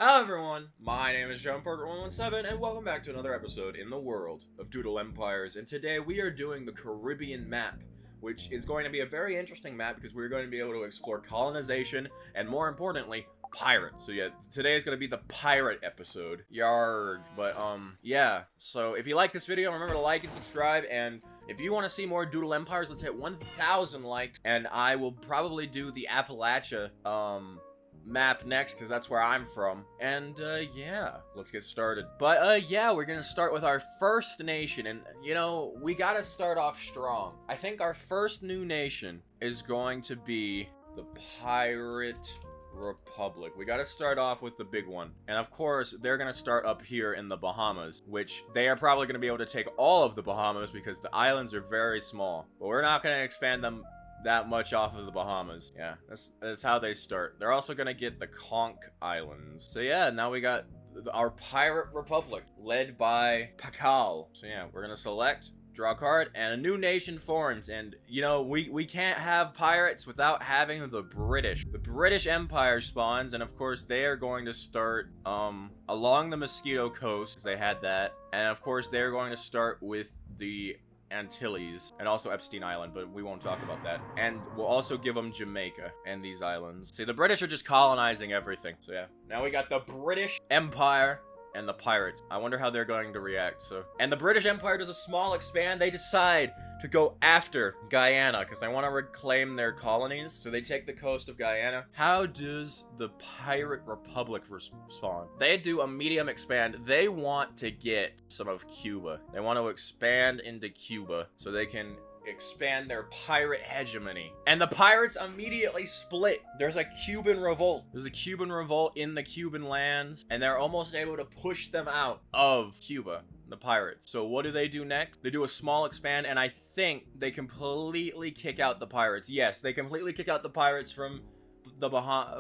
Hello everyone, my name is JohnParker117 and welcome back to another episode in the world of Doodle Empires. And today we are doing the Caribbean map, which is going to be a very interesting map because we're going to be able to explore colonization and, more importantly, pirates. So yeah, today is going to be the pirate episode. Yarg. But yeah, so if you like this video, remember to like and subscribe, and if you want to see more Doodle Empires, let's hit 1,000 likes, and I will probably do the Appalachia, map next because that's where I'm from. And yeah, let's get started. But yeah, we're gonna start with our first nation, and you know, we gotta start off strong. I think our first new nation is going to be the Pirate Republic. We gotta start off with the big one, and of course they're gonna start up here in the Bahamas, which they are probably gonna be able to take all of the Bahamas because the islands are very small, but we're not gonna expand them that much off of the Bahamas. Yeah, that's how they start. They're also gonna get the Conch Islands. So yeah, now we got our Pirate Republic led by Pakal. So yeah, we're gonna select, draw a card, and a new nation forms. And you know, we can't have pirates without having the British. The British Empire spawns, and of course they are going to start along the Mosquito Coast. They had that, and of course they're going to start with the Antilles and also Epstein Island, but we won't talk about that. And we'll also give them Jamaica and these islands. See, the British are just colonizing everything. So yeah, now we got the British Empire and the pirates. I wonder how they're going to react. So, and the British Empire does a small expand. They decide to go after Guyana because they want to reclaim their colonies. So they take the coast of Guyana. How does the Pirate Republic respond? They do a medium expand. They want to get some of Cuba. They want to expand into Cuba so they can expand their pirate hegemony. And the pirates immediately split. There's a Cuban revolt. There's a Cuban revolt in the Cuban lands, and they're almost able to push them out of Cuba, the pirates. So what do they do next? They do a small expand, and I think they completely kick out the pirates. Yes, they completely kick out the pirates from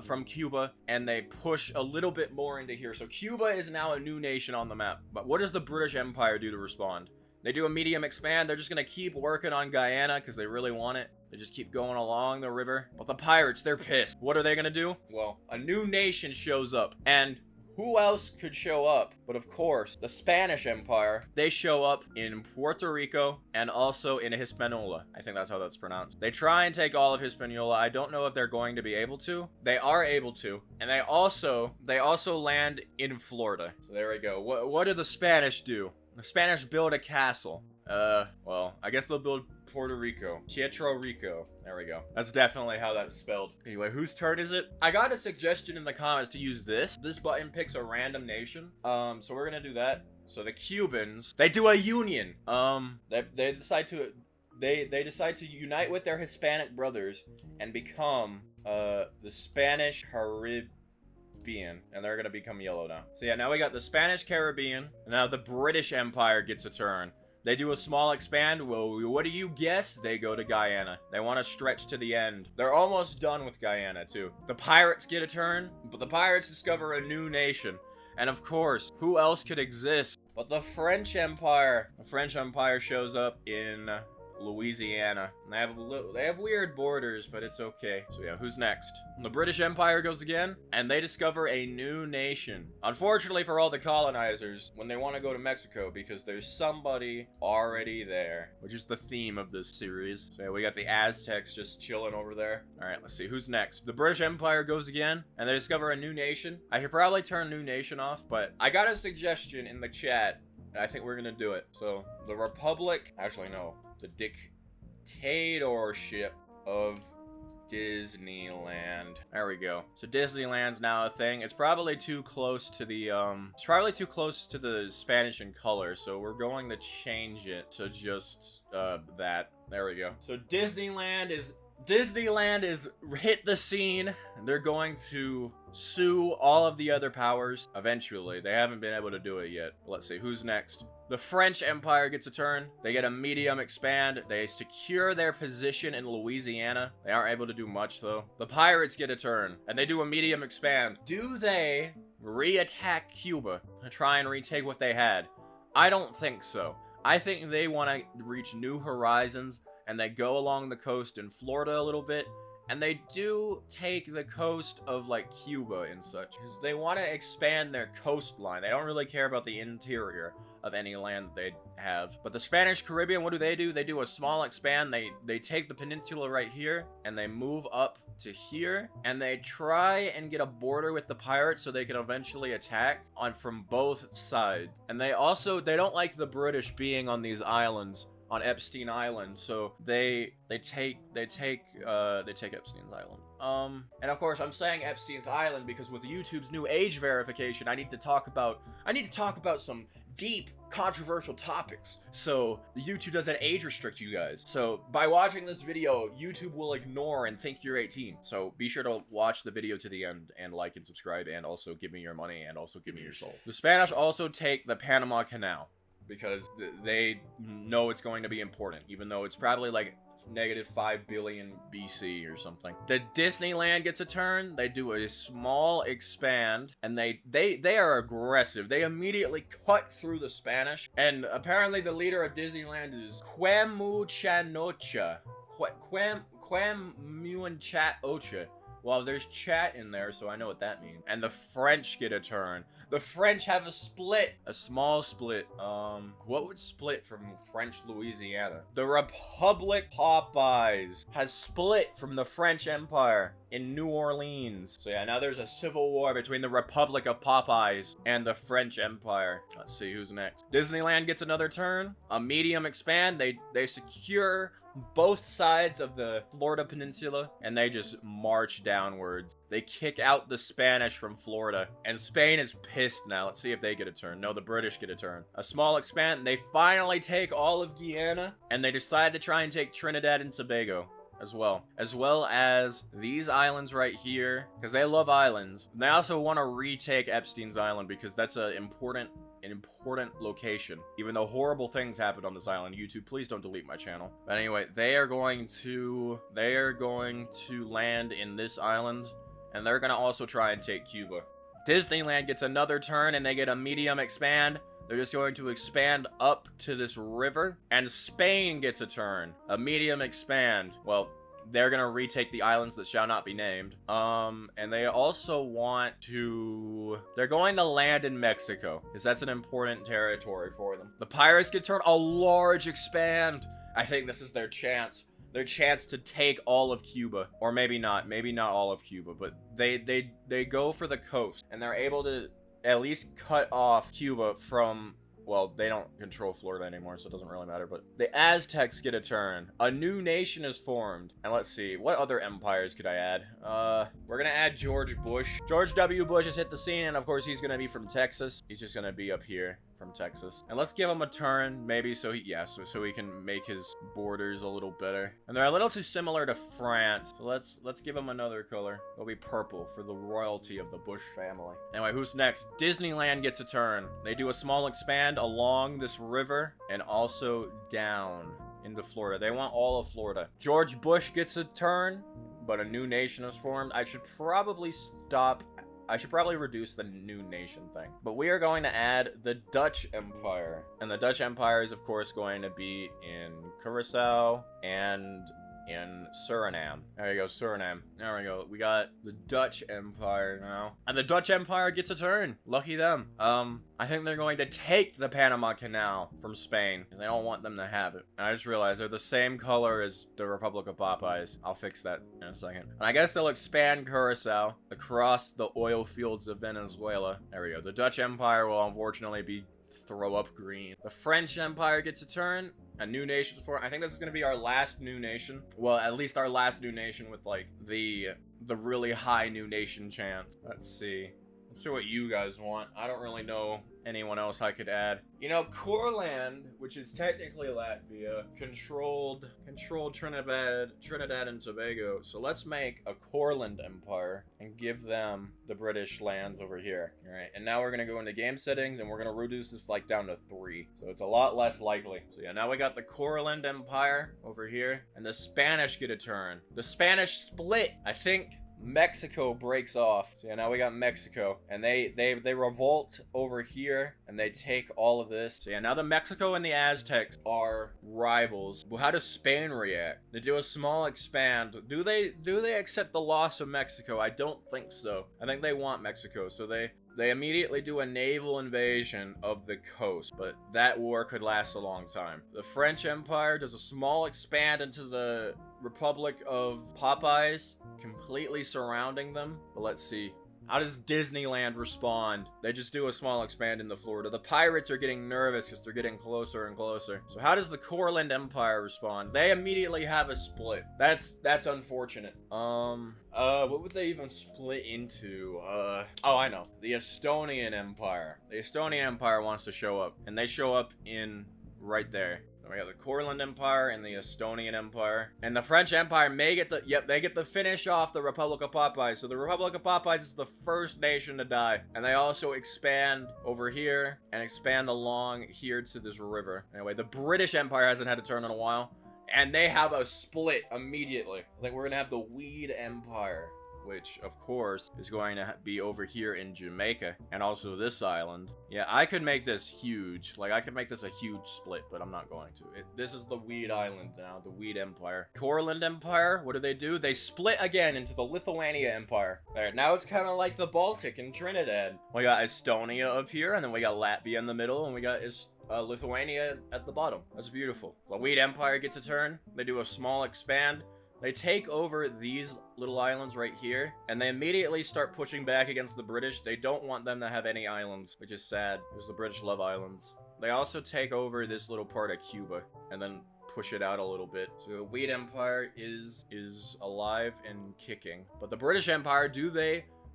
from Cuba, and they push a little bit more into here. So Cuba is now a new nation on the map. But what does the British Empire do to respond? They do a medium expand. They're just going to keep working on Guyana because they really want it. They just keep going along the river. But the pirates, they're pissed. What are they going to do? Well, a new nation shows up. And who else could show up? But of course, the Spanish Empire. They show up in Puerto Rico and also in Hispaniola. I think that's how that's pronounced. They try and take all of Hispaniola. I don't know if they're going to be able to. They are able to. And they also land in Florida. So there we go. What do the Spanish do? The Spanish build a castle. Well, I guess they'll build Puerto Rico. Puerto Rico. There we go. That's definitely how that's spelled. Anyway, whose turn is it? I got a suggestion in the comments to use this. This button picks a random nation. So we're gonna do that. So the Cubans, they do a union. They decide to unite with their Hispanic brothers and become the Spanish Caribbean. And they're gonna become yellow now. So yeah, now we got the Spanish Caribbean, and now the British Empire gets a turn. They do a small expand. Well, what do you guess? They go to Guyana. They want to stretch to the end. They're almost done with Guyana too. The pirates get a turn, but the pirates discover a new nation. And of course, who else could exist but the French Empire? The French Empire shows up in Louisiana. And they have weird borders, but it's okay. So yeah, who's next? The British Empire goes again, and they discover a new nation. Unfortunately for all the colonizers, when they want to go to Mexico, because there's somebody already there, which is the theme of this series. So yeah, we got the Aztecs just chilling over there. All right, let's see who's next. The British Empire goes again, and they discover a new nation. I should probably turn new nation off, but I got a suggestion in the chat, and I think we're gonna do it. So the Republic, actually no, the dictatorship of Disneyland. There we go. So Disneyland's now a thing. It's probably too close to the Spanish in color, so we're going to change it to just that. There we go. So Disneyland is hit the scene. They're going to sue all of the other powers eventually. They haven't been able to do it yet. Let's see who's next. The French Empire gets a turn. They get a medium expand. They secure their position in Louisiana. They aren't able to do much though. The pirates get a turn, and they do a medium expand. Do they re-attack Cuba and try and retake what they had? I don't think so. I think they want to reach new horizons, and they go along the coast in Florida a little bit And they do take the coast of, like, Cuba and such. Because they want to expand their coastline. They don't really care about the interior of any land that they have. But the Spanish Caribbean, what do? They do a small expand. They take the peninsula right here, and they move up to here, and they try and get a border with the pirates so they can eventually attack from both sides. And they don't like the British being on these islands, on Epstein Island, so they take Epstein's Island. And of course I'm saying Epstein's Island because with YouTube's new age verification, I need to talk about some deep controversial topics, so YouTube doesn't age restrict you guys. So by watching this video, YouTube will ignore and think you're 18. So be sure to watch the video to the end and like and subscribe, and also give me your money and also give me your soul. The Spanish also take the Panama Canal because they know it's going to be important, even though it's probably like -5 billion BC or something. The Disneyland gets a turn. They do a small expand, and they are aggressive. They immediately cut through the Spanish, and apparently the leader of Disneyland is Quemuchanocha. Quemuchanocha. Well, there's chat in there, so I know what that means. And the French get a turn. The French have a split. A small split. What would split from French Louisiana? The Republic Popeyes has split from the French Empire in New Orleans. So yeah, now there's a civil war between the Republic of Popeyes and the French Empire. Let's see who's next. Disneyland gets another turn. A medium expand. They secure both sides of the Florida Peninsula, and they just march downwards. They kick out the Spanish from Florida, and Spain is pissed now. Let's see if they get a turn. No, the British get a turn. A small expand, and they finally take all of Guyana, and they decide to try and take Trinidad and Tobago as well as these islands right here, because they love islands. And they also want to retake Epstein's Island because that's an important location. Even though horrible things happened on this island, YouTube, please don't delete my channel. But anyway, they are going to land in this island, and they're gonna also try and take Cuba. Disneyland gets another turn, and they get a medium expand. They're just going to expand up to this river. And Spain gets a turn. A medium expand. Well, they're gonna retake the islands that shall not be named. And they also they're going to land in Mexico, because that's an important territory for them. The pirates get turned. A large expand. I think this is their chance. Their chance to take all of Cuba. Or maybe not all of Cuba, but they go for the coast, and they're able to at least cut off Cuba from, well, they don't control Florida anymore, so it doesn't really matter, but the Aztecs get a turn. A new nation is formed. And let's see, what other empires could I add? We're gonna add George Bush. George W. Bush has hit the scene, and of course he's gonna be from Texas. He's just gonna be up here from Texas. And let's give him a turn, maybe, so he can make his borders a little better. And they're a little too similar to France, so let's give him another color. It'll be purple for the royalty of the Bush family. Anyway, who's next? Disneyland gets a turn. They do a small expand along this river and also down into Florida. They want all of Florida. George Bush gets a turn, but a new nation is formed. I should probably reduce the new nation thing. But we are going to add the Dutch Empire. And the Dutch Empire is, of course, going to be in Curacao and in Suriname. There you go, Suriname. There we go. We got the Dutch Empire now. And the Dutch Empire gets a turn. Lucky them. I think they're going to take the Panama Canal from Spain. They don't want them to have it. And I just realized they're the same color as the Republic of Popeyes. I'll fix that in a second. And I guess they'll expand Curacao across the oil fields of Venezuela. There we go. The Dutch Empire will unfortunately throw up green. The French Empire gets a turn. A new nation for, I think this is gonna be our last new nation. Well, at least our last new nation with like the really high new nation chance. Let's see what you guys want. I don't really know anyone else I could add. You know, Courland, which is technically Latvia, controlled Trinidad and Tobago. So let's make a Courland Empire and give them the British lands over here. All right, and now we're gonna go into game settings, and we're gonna reduce this like down to 3, so it's a lot less likely. So yeah, now we got the Courland Empire over here, and the Spanish get a turn. The Spanish split. I think Mexico breaks off. So yeah, now we got Mexico, and they revolt over here, and they take all of this. So yeah, now the Mexico and the Aztecs are rivals. Well, how does Spain react? They do a small expand. Do they accept the loss of Mexico? I don't think so. I think they want Mexico, so they immediately do a naval invasion of the coast, but that war could last a long time. The French Empire does a small expand into the Republic of Popeyes, completely surrounding them. But let's see. How does Disneyland respond? They just do a small expand into Florida. The pirates are getting nervous because they're getting closer and closer. So how does the Colonial Empire respond? They immediately have a split. That's unfortunate. What would they even split into? Oh, I know. The Estonian Empire. The Estonian Empire wants to show up, and they show up in right there. We got the Colonial Empire and the Estonian Empire. And the French Empire may get the... Yep, they get to finish off the Republic of Popeyes. So the Republic of Popeyes is the first nation to die. And they also expand over here and expand along here to this river. Anyway, the British Empire hasn't had a turn in a while. And they have a split immediately. I think we're going to have the Weed Empire, which, of course, is going to be over here in Jamaica, and also this island. Yeah, I could make this huge. Like, I could make this a huge split, but I'm not going to. This is the Weed Island now, the Weed Empire. Courland Empire, what do? They split again into the Lithuania Empire. There, now it's kind of like the Baltic and Trinidad. We got Estonia up here, and then we got Latvia in the middle, and we got Lithuania at the bottom. That's beautiful. The Weed Empire gets a turn. They do a small expand. They take over these little islands right here, and they immediately start pushing back against the British. They don't want them to have any islands, which is sad, because the British love islands. They also take over this little part of Cuba, and then push it out a little bit. So the Weed Empire is alive and kicking. But the British Empire,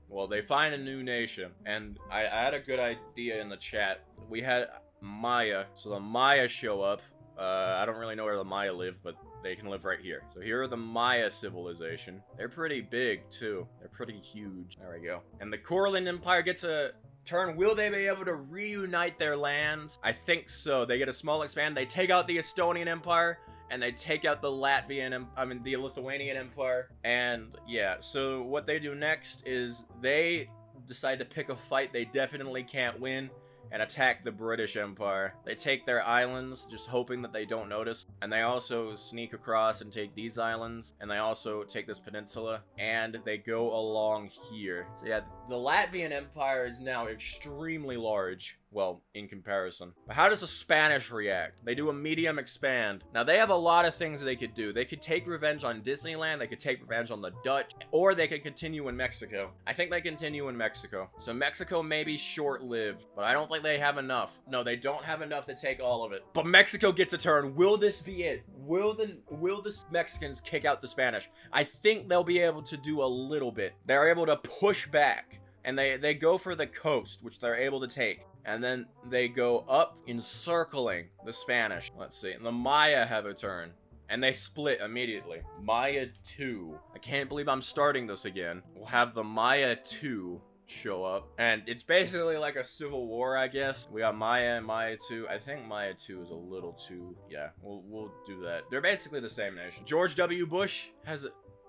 well, they find a new nation. And I had a good idea in the chat. We had Maya, so the Maya show up. I don't really know where the Maya live, but they can live right here. So here are the Maya civilization. They're pretty big, too. They're pretty huge. There we go. And the Courland Empire gets a turn. Will they be able to reunite their lands? I think so. They get a small expand. They take out the Estonian Empire, and they take out the the Lithuanian Empire. And yeah, so what they do next is they decide to pick a fight they definitely can't win, and attack the British Empire. They take their islands, just hoping that they don't notice. And they also sneak across and take these islands. And they also take this peninsula. And they go along here. So yeah, the Latvian Empire is now extremely large. Well, in comparison. But how does the Spanish react? They do a medium expand. Now, they have a lot of things they could do. They could take revenge on Disneyland. They could take revenge on the Dutch. Or they could continue in Mexico. I think they continue in Mexico. So Mexico may be short-lived. But I don't think they have enough. No, they don't have enough to take all of it. But Mexico gets a turn. Will this be it? Will the Mexicans kick out the Spanish? I think they'll be able to do a little bit. They're able to push back. And they go for the coast, which they're able to take. And then they go up, encircling the Spanish. Let's see. And the Maya have a turn. And they split immediately. Maya 2. I can't believe I'm starting this again. We'll have the Maya 2 show up. And it's basically like a civil war, I guess. We got Maya and Maya 2. I think Maya 2 is a little too... Yeah, we'll do that. They're basically the same nation. George W. Bush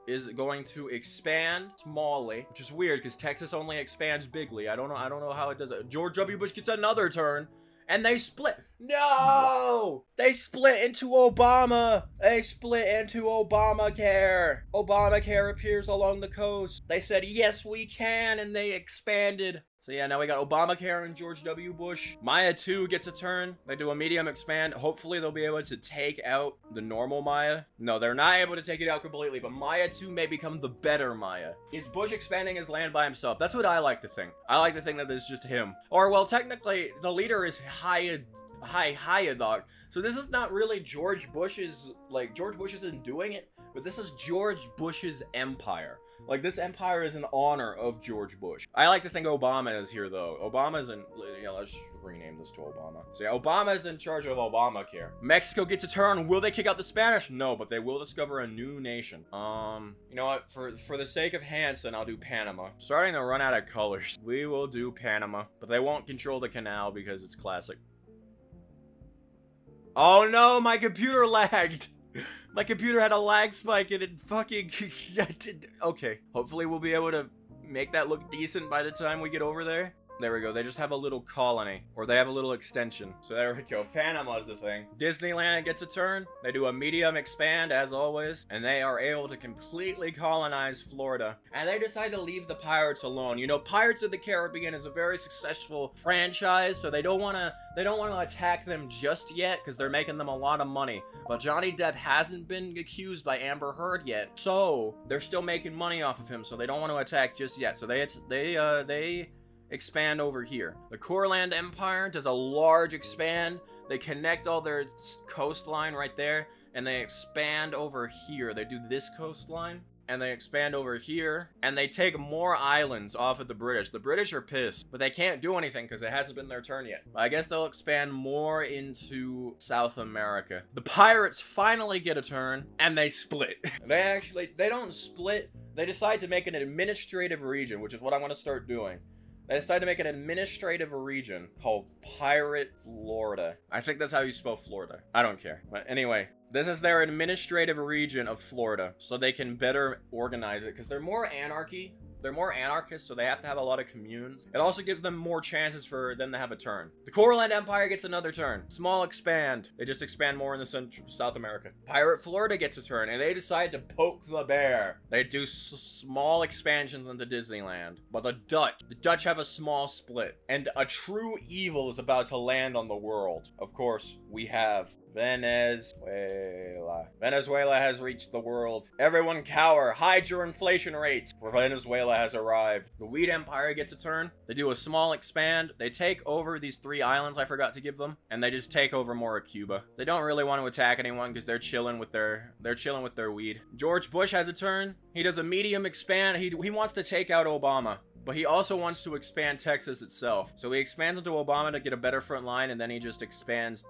is going to expand smallly, which is weird because Texas only expands bigly. I don't know how it does it. George W. Bush gets another turn, and they split. No! They split into Obama. They split into Obamacare. Obamacare appears along the coast. They said, yes, we can, and they expanded. So yeah, now we got Obamacare and George W. Bush. Maya 2 gets a turn. They do a medium expand. Hopefully they'll be able to take out the normal Maya. No, they're not able to take it out completely, but Maya 2 may become the better Maya. Is Bush expanding his land by himself? That's what I like to think. I like to think that it's just him. Or, well, technically, the leader is Hayadog. So this is not really George Bush's, like, George Bush isn't doing it, but this is George Bush's empire. Like, this empire is in honor of George Bush. I like to think Obama is here, though. Obama's in... Yeah, let's just rename this to Obama. So, yeah, Obama is in charge of Obamacare. Mexico gets a turn. Will they kick out the Spanish? No, but they will discover a new nation. You know what? For the sake of Hanson, I'll do Panama. Starting to run out of colors. We will do Panama. But they won't control the canal because it's classic. Oh, no! My computer lagged! My computer had a lag spike and it fucking... Okay, hopefully we'll be able to make that look decent by the time we get over there. There we go. They just have a little colony, or they have a little extension. So there we go. Panama's the thing. Disneyland gets a turn. They do a medium expand, as always, and they are able to completely colonize Florida. And they decide to leave the pirates alone. You know, Pirates of the Caribbean is a very successful franchise, so they don't want to attack them just yet, because they're making them a lot of money. But Johnny Depp hasn't been accused by Amber Heard yet, so they're still making money off of him, so they don't want to attack just yet. So they expand over here. The Colonial Empire does a large expand. They connect all their coastline right there, and they expand over here. They do this coastline, and they expand over here, and they take more islands off of the British. The British are pissed, but they can't do anything because it hasn't been their turn yet. I guess they'll expand more into South America. The pirates finally get a turn, and they split. They don't split. They decide to make an administrative region, which is what I want to start doing. They decided to make an administrative region called Pirate Florida. I think that's how you spell Florida. I don't care. But anyway, this is their administrative region of Florida, so they can better organize it, because they're more anarchy. They're more anarchists, so they have to have a lot of communes. It also gives them more chances for them to have a turn. The Colonial Empire gets another turn. Small expand. They just expand more in the South America. Pirate Florida gets a turn, and they decide to poke the bear. They do small expansions into Disneyland. But the Dutch have a small split. And a true evil is about to land on the world. Of course, we have Venezuela. Venezuela has reached the world. Everyone cower. Hide your inflation rates, for Venezuela has arrived. The Weed Empire gets a turn. They do a small expand. They take over these 3 islands I forgot to give them, and they just take over more of Cuba. They don't really want to attack anyone because they're chilling with their weed. George Bush has a turn. He does a medium expand. He wants to take out Obama. But he also wants to expand Texas itself. So he expands into Obama to get a better front line, and then he just expands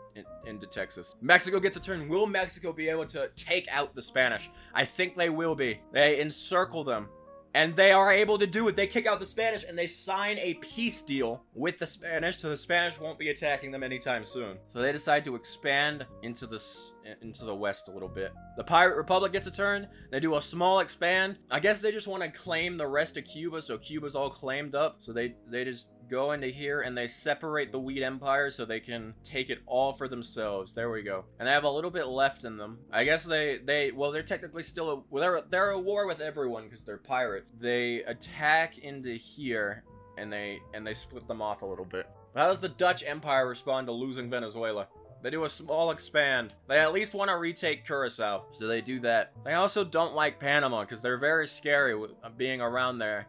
into Texas. Mexico gets a turn. Will Mexico be able to take out the Spanish? I think they will be. They encircle them. And they are able to do it. They kick out the Spanish, and they sign a peace deal with the Spanish, so the Spanish won't be attacking them anytime soon. So they decide to expand into the west a little bit. The Pirate Republic gets a turn. They do a small expand. I guess they just want to claim the rest of Cuba, so Cuba's all claimed up. So they just go into here, and they separate the Weed Empire so they can take it all for themselves. There we go. And they have a little bit left in them. I guess they're technically still they're at war with everyone because they're pirates. They attack into here, and they split them off a little bit. How does the Dutch Empire respond to losing Venezuela? They do a small expand. They at least want to retake Curacao, so they do that. They also don't like Panama because they're very scary with being around their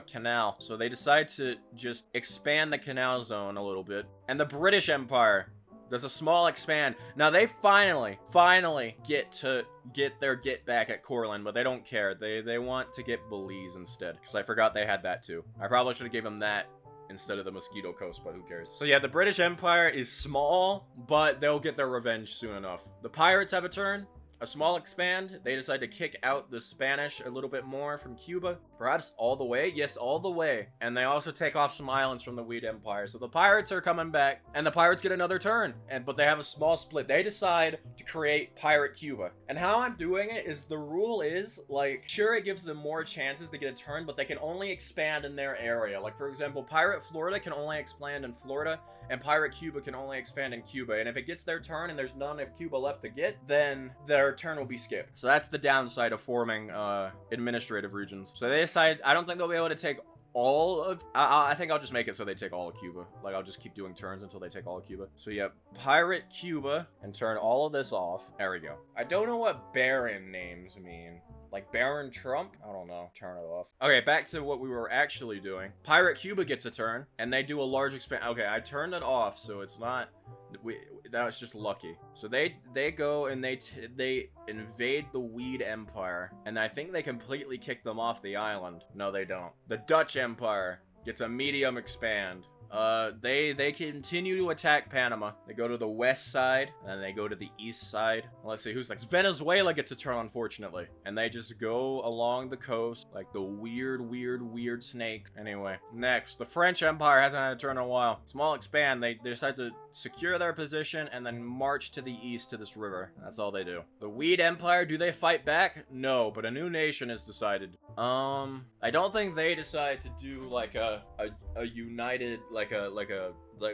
canal. So they decide to just expand the canal zone a little bit. And the British Empire does a small expand. Now they finally get back at Courland, but they don't care. They want to get Belize instead, because I forgot they had that too. I probably should have gave them that instead of the Mosquito Coast, but who cares? So yeah, the British Empire is small, but they'll get their revenge soon enough. The pirates have a turn. A small expand. They decide to kick out the Spanish a little bit more from Cuba. Perhaps all the way? Yes, all the way. And they also take off some islands from the Weed Empire. So the pirates are coming back, and the pirates get another turn. But they have a small split. They decide to create Pirate Cuba. And how I'm doing it is, the rule is, like, sure, it gives them more chances to get a turn, but they can only expand in their area. Like, for example, Pirate Florida can only expand in Florida, and Pirate Cuba can only expand in Cuba. And if it gets their turn and there's none of Cuba left to get, then their turn will be skipped. So that's the downside of forming administrative regions. So they decide, I don't think they'll be able to take all of, I think I'll just make it so they take all of Cuba. Like, I'll just keep doing turns until they take all of Cuba. So yeah, Pirate Cuba, and turn all of this off. There we go. I don't know what Baron names mean. Like Baron Trump? I don't know. Turn it off. Okay, back to what we were actually doing. Pirate Cuba gets a turn, and they do a large expand. Okay, I turned it off, so it's not... that was just lucky. So they go and they invade the Weed Empire, and I think they completely kick them off the island. No, they don't. The Dutch Empire gets a medium expand. They continue to attack Panama. They go to the west side, and then they go to the east side. Let's see who's next. Venezuela gets a turn, unfortunately, and they just go along the coast like the weird snake. Anyway, next, the French Empire hasn't had a turn in a while. Small expand. They decide to secure their position and then march to the east to this river. That's all they do. The Weed Empire, do they fight back? No, but a new nation is decided. I don't think they decide to do like a united like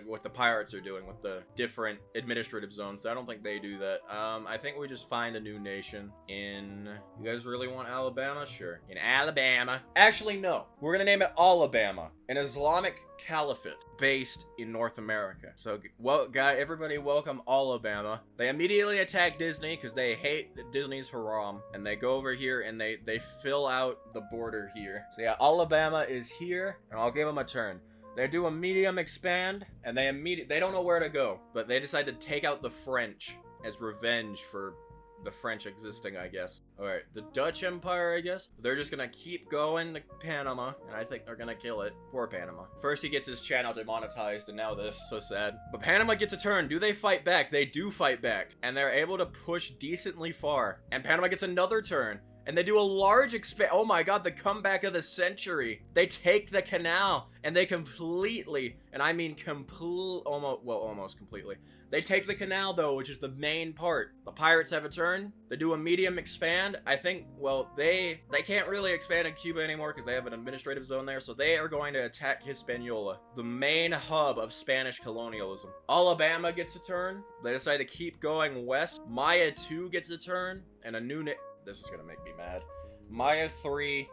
what the pirates are doing with the different administrative zones. I don't think they do that. I think we just find a new nation in... You guys really want Alabama? Sure. In Alabama. Actually, no. We're gonna name it Alabama, an Islamic caliphate based in North America. So, well, everybody welcome Alabama. They immediately attack Disney because they hate that Disney's haram, and they go over here and they fill out the border here. So yeah, Alabama is here, and I'll give them a turn. They do a medium expand, and they don't know where to go, but they decide to take out the French as revenge for the French existing, I guess. Alright, the Dutch Empire, I guess. They're just gonna keep going to Panama, and I think they're gonna kill it. Poor Panama. First he gets his channel demonetized, and now this. So sad. But Panama gets a turn. Do they fight back? They do fight back, and they're able to push decently far. And Panama gets another turn. And they do a large oh my god, the comeback of the century. They take the canal, and they completely, and I mean almost completely. They take the canal, though, which is the main part. The pirates have a turn. They do a medium expand. I think, well, they can't really expand in Cuba anymore because they have an administrative zone there, so they are going to attack Hispaniola, the main hub of Spanish colonialism. Alabama gets a turn. They decide to keep going west. Maya 2 gets a turn, and a new this is gonna make me mad. Maya 3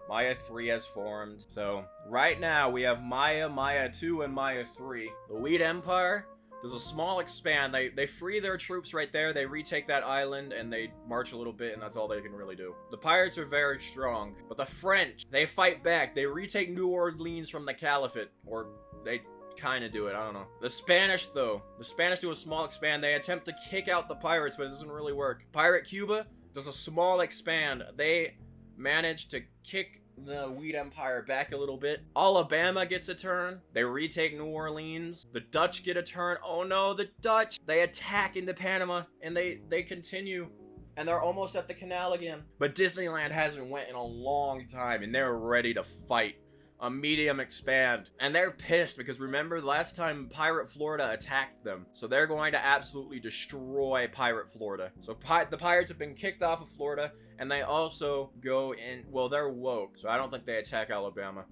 has formed. So right now we have Maya 2, and Maya 3. The Weed Empire does a small expand. They free their troops right there. They retake that island and they march a little bit, and that's all they can really do. The pirates are very strong, but the French, they fight back. They retake New Orleans from the Caliphate, or they kind of do it. I don't know. The Spanish, though, the Spanish do a small expand. They attempt to kick out the pirates, but it doesn't really work. Pirate Cuba does a small expand. They manage to kick the Weed Empire back a little bit. Alabama gets a turn. They retake New Orleans. The Dutch get a turn. Oh no, the Dutch! They attack into Panama, and they continue. And they're almost at the canal again. But Disneyland hasn't went in a long time, and they're ready to fight. A medium expand. And they're pissed because remember last time Pirate Florida attacked them. So they're going to absolutely destroy Pirate Florida. So the pirates have been kicked off of Florida, and they also go in, well, they're woke, so I don't think they attack Alabama.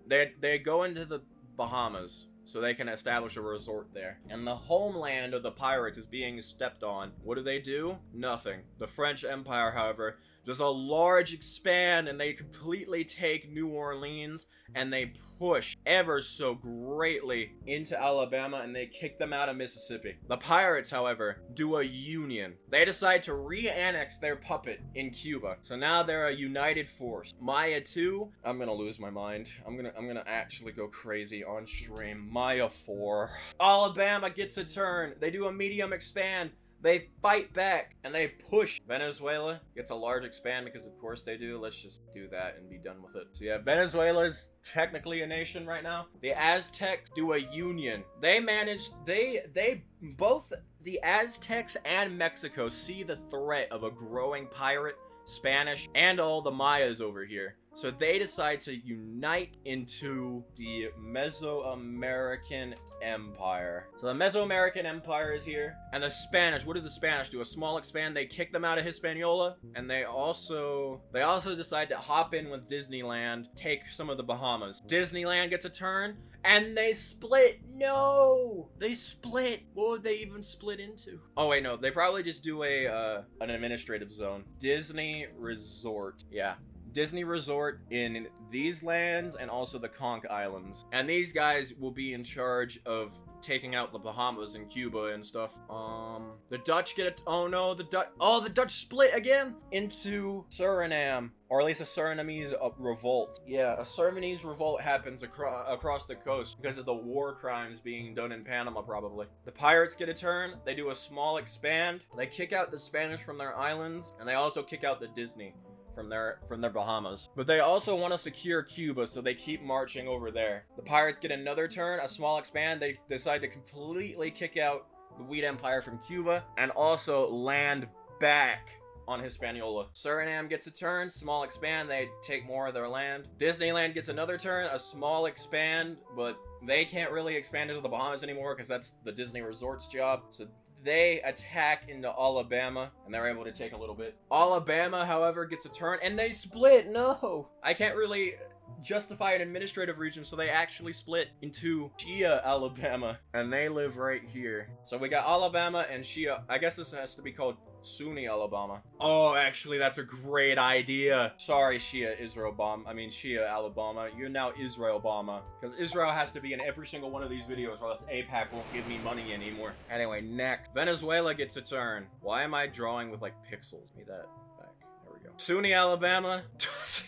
They go into the Bahamas so they can establish a resort there. And the homeland of the pirates is being stepped on. What do? Nothing. The French Empire, however, does a large expand, and they completely take New Orleans, and they push ever so greatly into Alabama, and they kick them out of Mississippi. The pirates, however, do a union. They decide to re-annex their puppet in Cuba. So now they're a united force. Maya 2, I'm gonna lose my mind. I'm gonna actually go crazy on stream. Maya 4. Alabama gets a turn. They do a medium expand. They fight back, and they push. Venezuela gets a large expand because of course they do. Let's just do that and be done with it. So yeah, Venezuela's technically a nation right now. The Aztecs do a union. Both the Aztecs and Mexico see the threat of a growing pirate, Spanish, and all the Mayas over here. So they decide to unite into the Mesoamerican Empire. So the Mesoamerican Empire is here. And the Spanish, what do the Spanish do? A small expand. They kick them out of Hispaniola. And they also decide to hop in with Disneyland, take some of the Bahamas. Disneyland gets a turn, and they split. No! They split. What would they even split into? Oh wait, no. They probably just do an administrative zone. Disney Resort. Yeah. Disney Resort in these lands and also the Conch Islands. And these guys will be in charge of taking out the Bahamas and Cuba and stuff. The Dutch get it. Oh no, the Dutch split again into Suriname. Or at least a Surinamese revolt. Yeah, a Surinamese revolt happens across the coast because of the war crimes being done in Panama, probably. The pirates get a turn. They do a small expand. They kick out the Spanish from their islands, and they also kick out the Disney. from their Bahamas. But they also want to secure Cuba, so they keep marching over there. The pirates get another turn, a small expand. They decide to completely kick out the Wheat Empire from Cuba and also land back on Hispaniola. Suriname gets a turn, small expand. They take more of their land. Disneyland gets another turn, a small expand, but they can't really expand into the Bahamas anymore because that's the Disney Resort's job. So they attack into Alabama, and they're able to take a little bit. Alabama, however, gets a turn, and they split. No! I can't really justify an administrative region, so they actually split into Shia, Alabama, and they live right here. So we got Alabama and Shia. I guess this has to be called Sunni Alabama. Oh, actually, that's a great idea. Sorry, Shia Alabama. You're now Israel Obama. Because Israel has to be in every single one of these videos, or else APAC won't give me money anymore. Anyway, next. Venezuela gets a turn. Why am I drawing with, like, pixels? Give me that back. There we go. Sunni Alabama.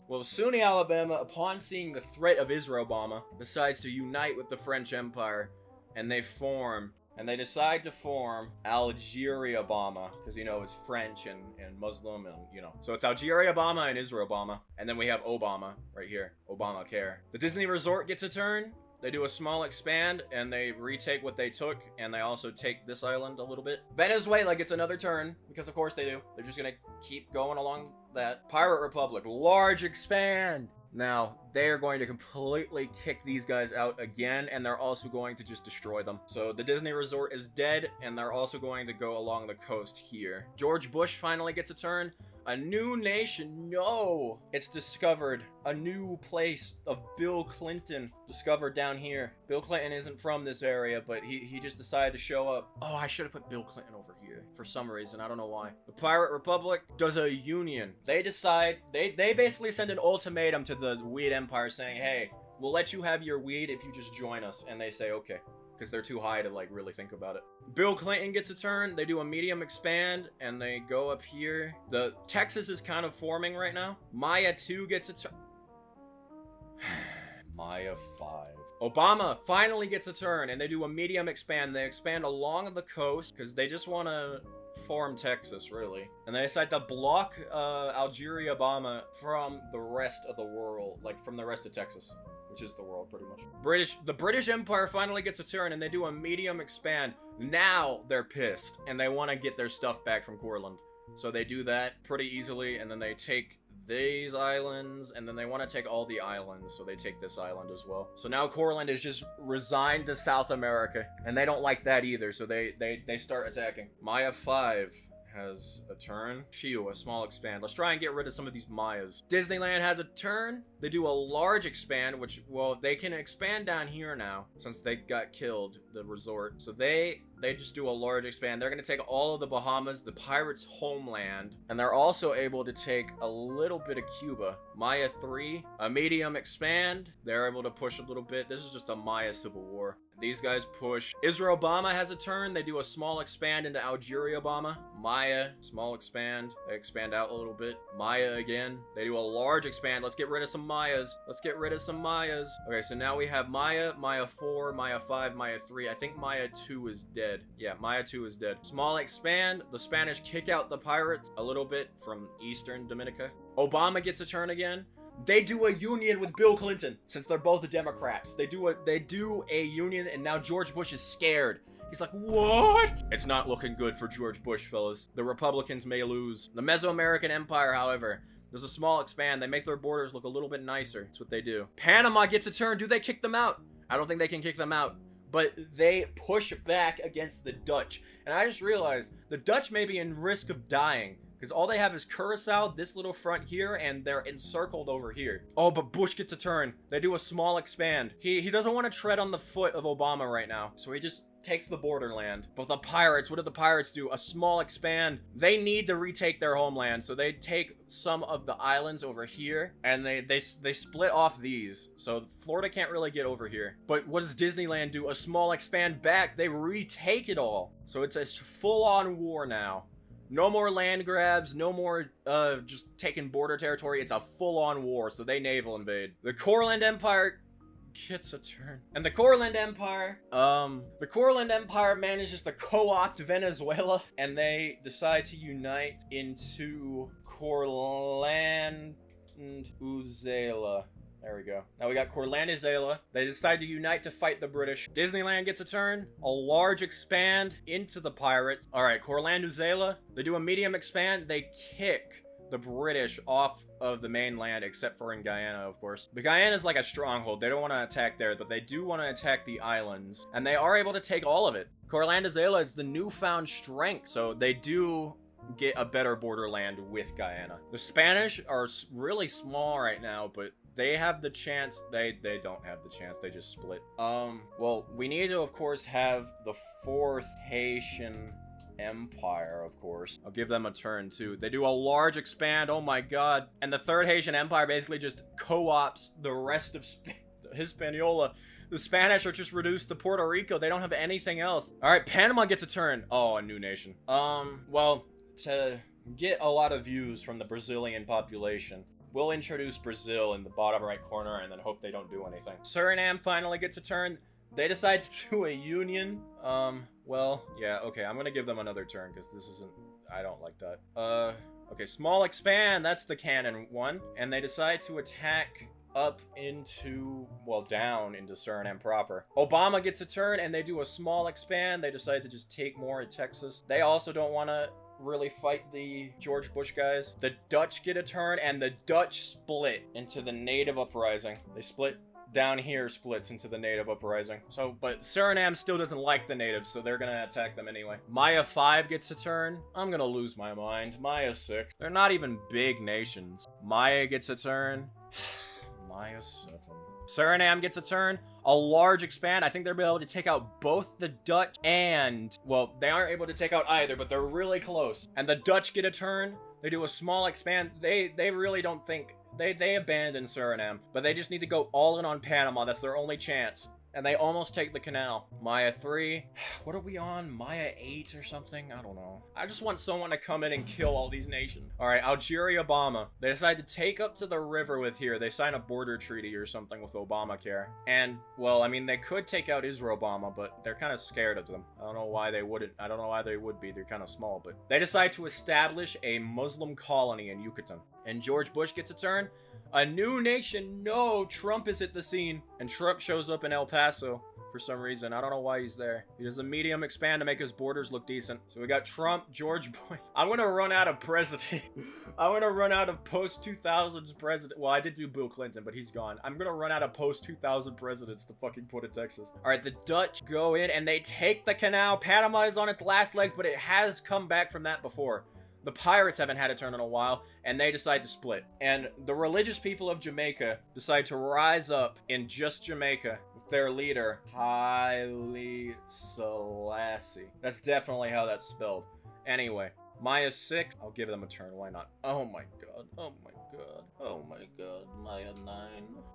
Well, Sunni Alabama, upon seeing the threat of Israel Obama, decides to unite with the French Empire, and they decide to form Algeria Obama, because, you know, it's French and Muslim, and, you know. So it's Algeria Obama and Israel Obama. And then we have Obama right here. Obamacare. The Disney Resort gets a turn. They do a small expand, and they retake what they took, and they also take this island a little bit. Venezuela gets another turn, because of course they do. They're just gonna keep going along that. Pirate Republic, large expand. Now, they are going to completely kick these guys out again, and they're also going to just destroy them. So the Disney Resort is dead, and they're also going to go along the coast here. George Bush finally gets a turn. A new nation, no! It's discovered. A new place of Bill Clinton discovered down here. Bill Clinton isn't from this area, but he just decided to show up. Oh, I should have put Bill Clinton over here for some reason. I don't know why. The Pirate Republic does a union. They decide, they basically send an ultimatum to the Wheat Empire saying, hey, we'll let you have your weed if you just join us. And they say, okay. Because they're too high to, like, really think about it. Bill Clinton gets a turn. They do a medium expand, and they go up here. The Texas is kind of forming right now. Maya 2 gets a turn. Maya 5. Obama finally gets a turn, and they do a medium expand. They expand along the coast, because they just want to form Texas, really. And they decide to block Algeria Obama from the rest of the world, like, from the rest of Texas. Which is the world, pretty much. The British Empire finally gets a turn, and they do a medium expand. Now they're pissed, and they want to get their stuff back from Courland. So they do that pretty easily, and then they take these islands, and then they want to take all the islands, so they take this island as well. So now Courland is just resigned to South America, and they don't like that either, so they start attacking. Maya 5 has a turn. Phew, a small expand. Let's try and get rid of some of these Mayas. Disneyland has a turn. They do a large expand, which, well, they can expand down here now since they got killed, the resort. So they just do a large expand. They're going to take all of the Bahamas, the pirates' homeland, and they're also able to take a little bit of Cuba. Maya 3, a medium expand. They're able to push a little bit. This is just a Maya civil war. These guys push. Israel Obama has a turn. They do a small expand into Algeria Obama. Maya, small expand. They expand out a little bit. Maya again. They do a large expand. Let's get rid of some Mayas. Let's get rid of some Mayas. Okay, so now we have Maya, Maya 4, Maya 5, Maya 3. I think Maya 2 is dead. Yeah, Maya 2 is dead. Small expand. The Spanish kick out the pirates a little bit from Eastern Dominica. Obama gets a turn again. They do a union with Bill Clinton, since they're both the Democrats. They do a union, and now George Bush is scared. He's like, what? It's not looking good for George Bush, fellas. The Republicans may lose. The Mesoamerican Empire, however, there's a small expand. They make their borders look a little bit nicer. That's what they do. Panama gets a turn. Do they kick them out? I don't think they can kick them out. But they push back against the Dutch. And I just realized the Dutch may be in risk of dying. Because all they have is Curacao, this little front here, and they're encircled over here. Oh, but Bush gets a turn. They do a small expand. He doesn't want to tread on the foot of Obama right now. So he just takes the borderland. But the pirates, what do the pirates do? A small expand. They need to retake their homeland. So they take some of the islands over here, and they split off these. So Florida can't really get over here. But what does Disneyland do? A small expand back. They retake it all. So it's a full-on war now. No more land grabs, no more just taking border territory. It's a full-on war, so they naval invade. The Courland Empire gets a turn. And the Courland Empire, the Courland Empire manages to co-opt Venezuela, and they decide to unite into Courland Uzela. There we go. Now we got Courlandizela. They decide to unite to fight the British. Disneyland gets a turn. A large expand into the pirates. All right, Courlandizela. They do a medium expand. They kick the British off of the mainland, except for in Guyana, of course. But Guyana is like a stronghold. They don't want to attack there, but they do want to attack the islands. And they are able to take all of it. Courlandizela is the newfound strength. So they do get a better borderland with Guyana. The Spanish are really small right now, but they have the chance. They don't have the chance. They just split. Well, we need to, of course, have the 4th Haitian Empire, of course. I'll give them a turn, too. They do a large expand. Oh, my God. And the 3rd Haitian Empire basically just co-ops the rest of Hispaniola. The Spanish are just reduced to Puerto Rico. They don't have anything else. All right, Panama gets a turn. Oh, a new nation. Well, to get a lot of views from the Brazilian population, we'll introduce Brazil in the bottom right corner and then hope they don't do anything. Suriname finally gets a turn. They decide to do a union. Well, yeah, okay, I'm gonna give them another turn because this isn't, I don't like that. Okay, small expand, that's the cannon one. And they decide to attack up into, well, down into Suriname proper. Obama gets a turn and they do a small expand. They decide to just take more in Texas. They also don't want to really fight the George Bush guys. The Dutch get a turn and the Dutch split into the native uprising. They split down here, splits into the native uprising. So, but Suriname still doesn't like the natives, so they're gonna attack them anyway. Maya 5 gets a turn. I'm gonna lose my mind. Maya 6. They're not even big nations. Maya gets a turn. Maya 7. Suriname gets a turn. A large expand. I think they'll be able to take out both the Dutch and, well, they aren't able to take out either, but they're really close. And the Dutch get a turn. They do a small expand. They really don't think, they abandon Suriname, but they just need to go all in on Panama. That's their only chance. And they almost take the canal. Maya 3. What are we on? Maya 8 or something? I don't know. I just want someone to come in and kill all these nations. All right, Algeria, Obama. They decide to take up to the river with here. They sign a border treaty or something with Obamacare. And, well, I mean, they could take out Israel, Obama, but they're kind of scared of them. I don't know why they wouldn't. I don't know why they would be. They're kind of small, but they decide to establish a Muslim colony in Yucatan. And George Bush gets a turn. A new nation. No, Trump is at the scene. And Trump shows up in El Paso for some reason. I don't know why he's there. He does a medium expand to make his borders look decent. So we got Trump, George Bush. I'm gonna run out of president. I'm gonna run out of post-2000s president. Well, I did do Bill Clinton, but he's gone. I'm gonna run out of post-2000 presidents to fucking put in Texas. All right, the Dutch go in and they take the canal. Panama is on its last legs, but it has come back from that before. The pirates haven't had a turn in a while, and they decide to split. And the religious people of Jamaica decide to rise up in just Jamaica with their leader, Haile Selassie. That's definitely how that's spelled. Anyway, Maya 6. I'll give them a turn. Why not? Oh my god. Oh my god. Oh my god. Maya 9.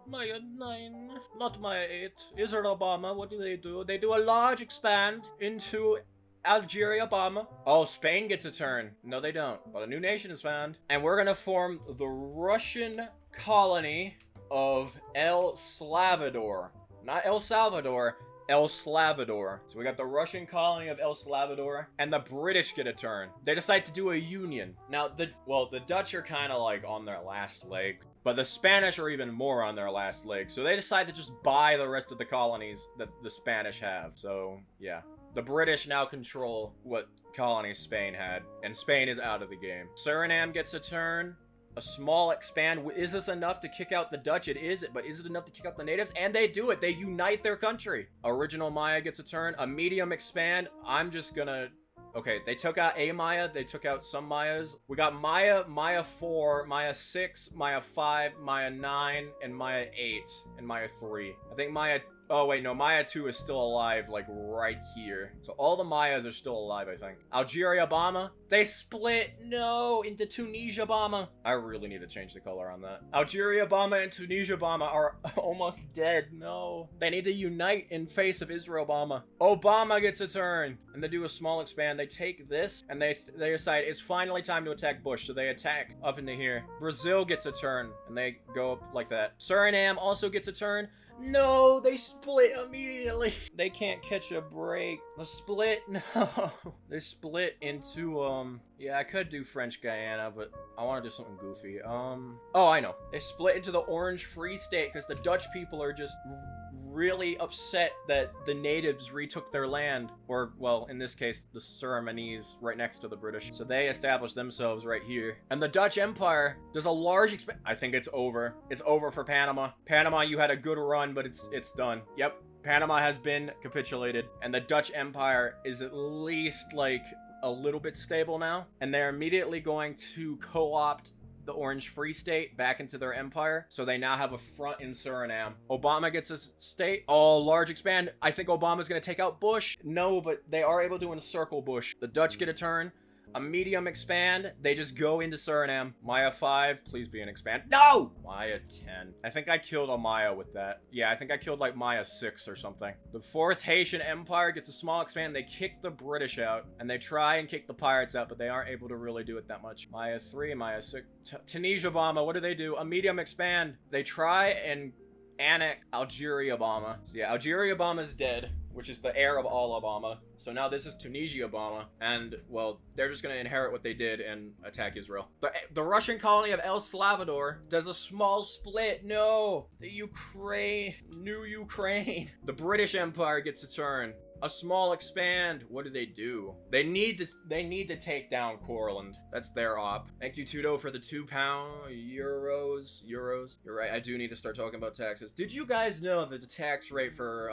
Maya 9. Not Maya 8. Israel, Obama. What do? They do a large expand into Algeria, Obama. Oh, Spain gets a turn. No, they don't. But a new nation is found. And we're gonna form the Russian colony of El Salvador. Not El Salvador, El Salvador. So we got the Russian colony of El Salvador, and the British get a turn. They decide to do a union. Now, the Dutch are kind of like on their last leg, but the Spanish are even more on their last leg. So they decide to just buy the rest of the colonies that the Spanish have. So, yeah. The British now control what colonies Spain had, and Spain is out of the game. Suriname gets a turn. A small expand. Is this enough to kick out the Dutch? It is, but is it enough to kick out the natives? And they do it. They unite their country. Original Maya gets a turn. A medium expand. I'm just gonna... Okay, they took out a Maya. They took out some Mayas. We got Maya, Maya 4, Maya 6, Maya 5, Maya 9, and Maya 8, and Maya 3. I think Maya... Oh, wait, no, Maya 2 is still alive, like, right here. So all the Mayas are still alive, I think. Algeria, Obama. They split, no, into Tunisia, Obama. I really need to change the color on that. Algeria, Obama, and Tunisia, Obama are almost dead, no. They need to unite in face of Israel, Obama. Obama gets a turn. And they do a small expand. They take this, and they decide it's finally time to attack Bush. So they attack up into here. Brazil gets a turn, and they go up like that. Suriname also gets a turn. No, they split immediately. They can't catch a break. The split, no. They split into, yeah, I could do French Guyana, but I want to do something goofy. Oh, I know. They split into the Orange Free State because the Dutch people are just really upset that the natives retook their land, or, well, in this case, the Surinamese right next to the British. So they established themselves right here. And the Dutch Empire does a large I think it's over. It's over for Panama. Panama, you had a good run, but it's done. Yep. Panama has been capitulated, and the Dutch Empire is at least, like, a little bit stable now. And they're immediately going to co-opt the Orange Free State back into their empire, so they now have a front in Suriname. Obama gets a state. Oh, large expand. I think Obama's gonna take out Bush. No, but they are able to encircle Bush. The Dutch get a turn. A medium expand. They just go into Suriname. Maya 5, please be an expand. No! Maya 10. I think I killed a Maya with that. Yeah, I think I killed like Maya 6 or something. The 4th Haitian Empire gets a small expand. They kick the British out, and they try and kick the pirates out, but they aren't able to really do it that much. Maya 3, Maya 6. Tunisia Obama, what do? A medium expand. They try and annex Algeria Obama. So yeah, Algeria Obama's dead, which is the heir of all Obama. So now this is Tunisia Obama, and, well, they're just gonna inherit what they did and attack Israel. The Russian colony of El Salvador does a small split. No! New Ukraine. The British Empire gets a turn. A small expand. What do? They need to take down Courland. That's their op. Thank you, Tudo, for the €2 euros. You're right. I do need to start talking about taxes. Did you guys know that the tax rate for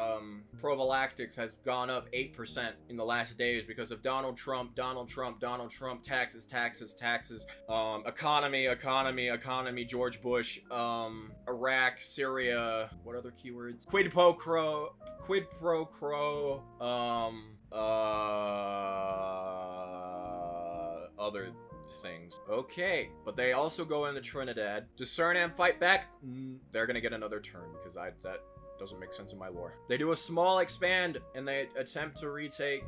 prophylactics has gone up 8% in the last days because of Donald Trump, taxes, economy, George Bush, Iraq, Syria, what other keywords? Quid pro quo, other things. Okay, but they also go into Trinidad. Does Suriname fight back? They're gonna get another turn because that doesn't make sense in my lore. They do a small expand and they attempt to retake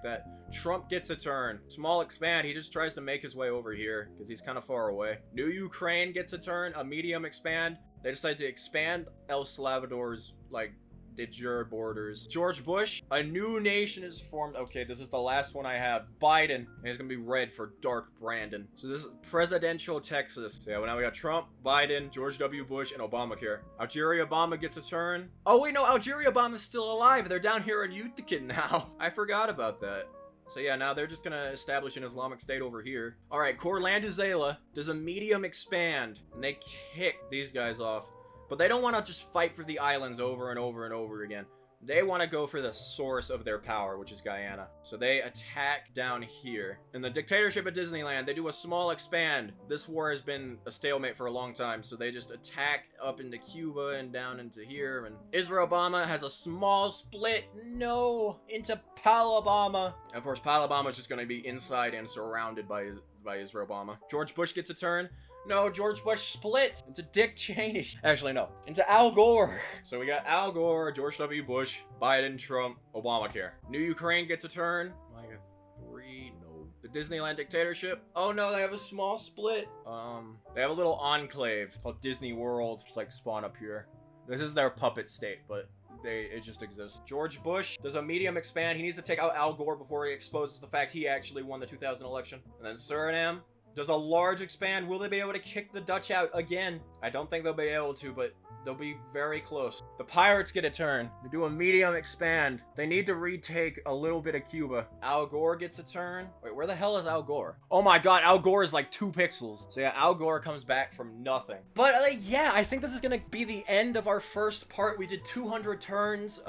that. Trump gets a turn. Small expand, he just tries to make his way over here because he's kind of far away. New Ukraine gets a turn. A medium expand. They decide to expand El Salvador's, like, de jure borders. George Bush, a new nation is formed. Okay, this is the last one I have. Biden, and it's gonna be red for Dark Brandon. So this is presidential Texas. So yeah, well, now we got Trump, Biden, George W. Bush, and Obamacare. Algeria Obama gets a turn. Oh wait, no, Algeria Obama's still alive. They're down here in Utica now. I forgot about that. So yeah, now they're just gonna establish an Islamic State over here. Alright, Corlanduzela does a medium expand, and they kick these guys off. But they don't want to just fight for the islands over and over and over again. They want to go for the source of their power, which is Guyana. So they attack down here. In the dictatorship of Disneyland, they do a small expand. This war has been a stalemate for a long time, so they just attack up into Cuba and down into here. And Israel Obama has a small split, no, into Palabama. And of course, Palabama is just going to be inside and surrounded by Israel Obama. George Bush gets a turn. No, George Bush splits into Dick Cheney. Actually, no. Into Al Gore. So we got Al Gore, George W. Bush, Biden, Trump, Obamacare. New Ukraine gets a turn. I got 3. No. The Disneyland dictatorship. Oh no, they have a small split. They have a little enclave called Disney World. Just like spawn up here. This is their puppet state, but it just exists. George Bush does a medium expand. He needs to take out Al Gore before he exposes the fact he actually won the 2000 election. And then Suriname does a large expand. Will they be able to kick the Dutch out again? I don't think they'll be able to, but they'll be very close. The pirates get a turn. They do a medium expand. They need to retake a little bit of Cuba. Al Gore gets a turn. Wait, where the hell is Al Gore? Oh my god, Al Gore is like 2 pixels. So yeah, Al Gore comes back from nothing. But yeah, I think this is gonna be the end of our first part. We did 200 turns.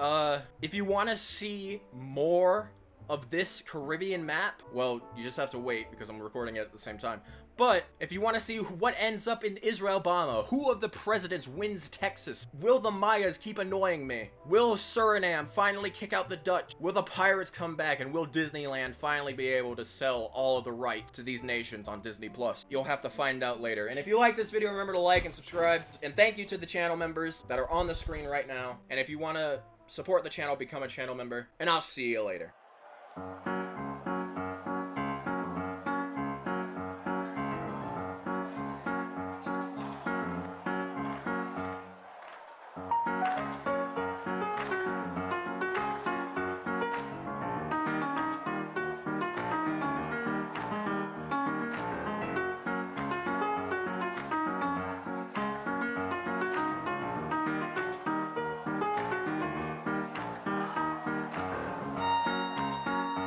If you want to see more of this Caribbean map, well, you just have to wait because I'm recording it at the same time. But if you want to see what ends up in Israel Obama, who of the presidents wins Texas? Will the Mayas keep annoying me? Will Suriname finally kick out the Dutch? Will the pirates come back? And will Disneyland finally be able to sell all of the rights to these nations on Disney Plus? You'll have to find out later. And if you like this video, remember to like and subscribe. And thank you to the channel members that are on the screen right now. And if you want to support the channel, become a channel member. And I'll see you later.